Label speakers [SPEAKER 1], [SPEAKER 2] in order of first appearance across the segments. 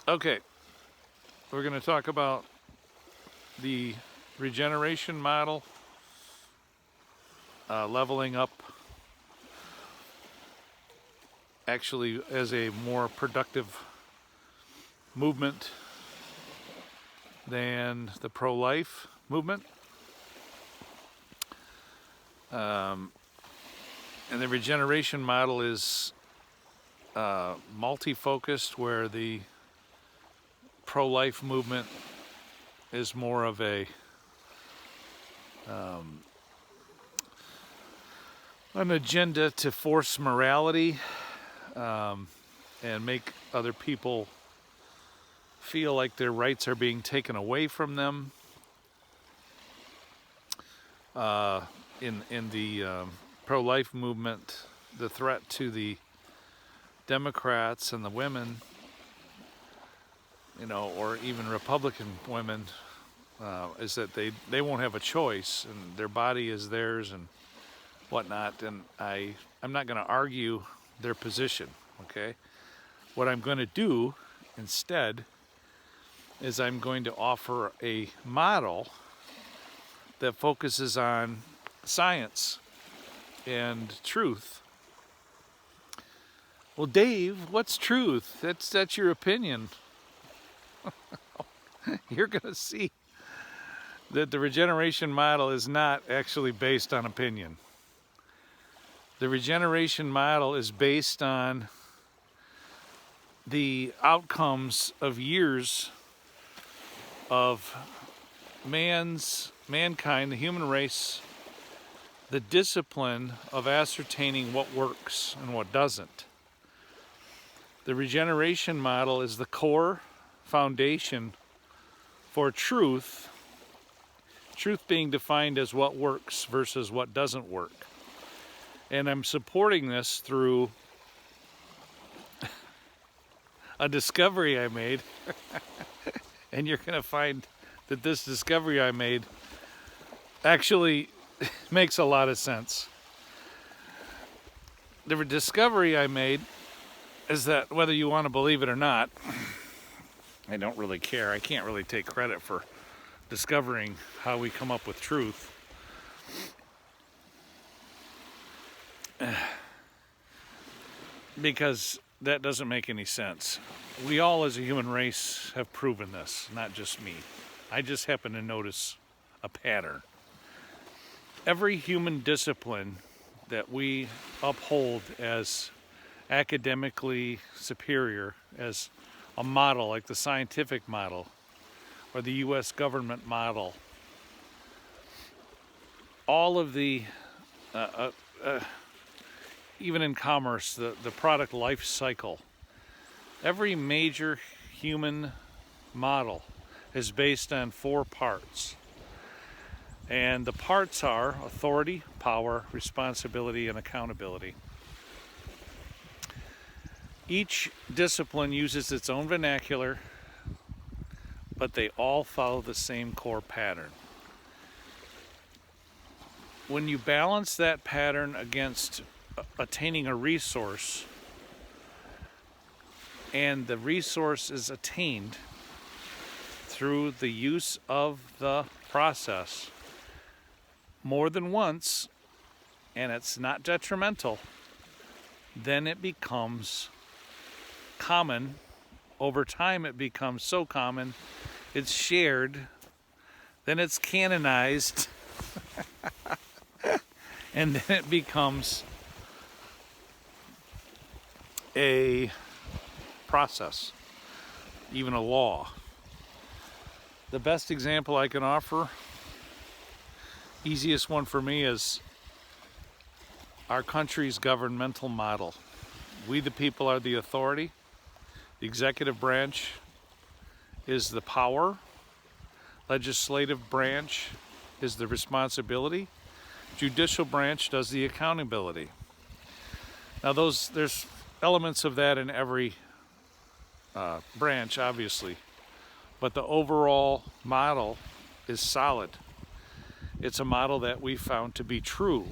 [SPEAKER 1] Okay, we're going to talk about the regeneration model, leveling up actually as a more productive movement than the pro-life movement. And the regeneration model is multi-focused, where the pro-life movement is more of a an agenda to force morality and make other people feel like their rights are being taken away from them. In the pro-life movement, the threat to the Democrats and the women, or even Republican women, is that they won't have a choice, and their body is theirs and whatnot. And I'm not going to argue their position, okay? What I'm going to do instead is I'm going to offer a model that focuses on science and truth. Well, Dave, what's truth? That's your opinion. You're going to see that the regeneration model is not actually based on opinion. The regeneration model is based on the outcomes of years of mankind, the human race, the discipline of ascertaining what works and what doesn't. The regeneration model is the core foundation for truth being defined as what works versus what doesn't work. And I'm supporting this through a discovery I made. And you're going to find that this discovery I made actually makes a lot of sense. The discovery I made is that, whether you want to believe it or not, I don't really care. I can't really take credit for discovering how we come up with truth. Because that doesn't make any sense. We all as a human race have proven this, not just me. I just happen to notice a pattern. Every human discipline that we uphold as academically superior, as a model like the scientific model or the U.S. government model, all of the even in commerce, the product life cycle, every major human model is based on 4 parts. And the parts are authority, power, responsibility, and accountability. Each discipline uses its own vernacular, but they all follow the same core pattern. When you balance that pattern against attaining a resource, and the resource is attained through the use of the process more than once, and it's not detrimental, then it becomes common. Over time it becomes so common, it's shared, then it's canonized, and then it becomes a process, even a law. The best example I can offer, easiest one for me, is our country's governmental model. We the people are the authority. The executive branch is the power. Legislative branch is the responsibility. Judicial branch does the accountability. Now there's elements of that in every branch, obviously, but the overall model is solid. It's a model that we found to be true.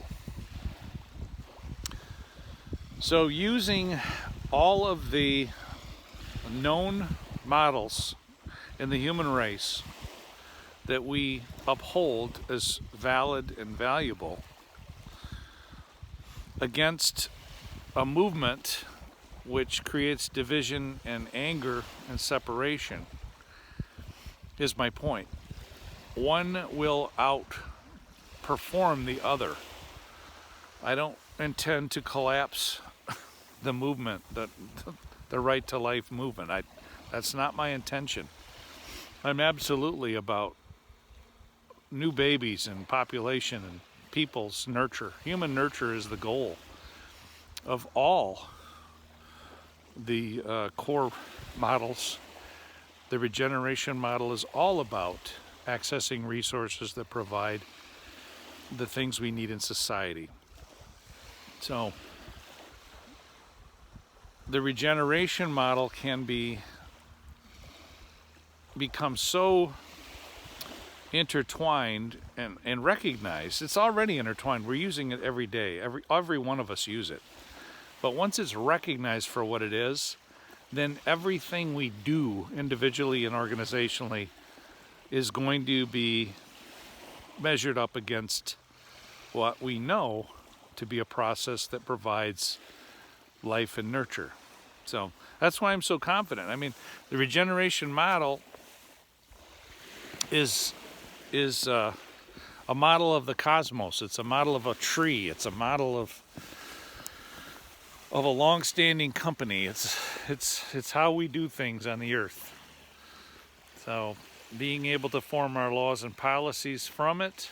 [SPEAKER 1] So using all of the known models in the human race that we uphold as valid and valuable against a movement which creates division and anger and separation is my point. One will outperform the other. I don't intend to collapse the movement, the right to life movement. That's not my intention. I'm absolutely about new babies and population and people's nurture. Human nurture is the goal of all the core models. The regeneration model is all about accessing resources that provide the things we need in society. So the regeneration model can become so intertwined and recognized. It's already intertwined. We're using it every day. Every one of us use it. But once it's recognized for what it is, then everything we do individually and organizationally is going to be measured up against what we know to be a process that provides life and nurture. So that's why I'm so confident. I mean, the regeneration model is a model of the cosmos. It's a model of a tree. It's a model of a long-standing company. It's how we do things on the earth. So being able to form our laws and policies from it,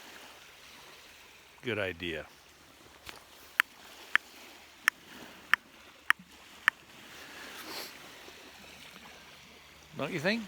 [SPEAKER 1] good idea. Don't you think?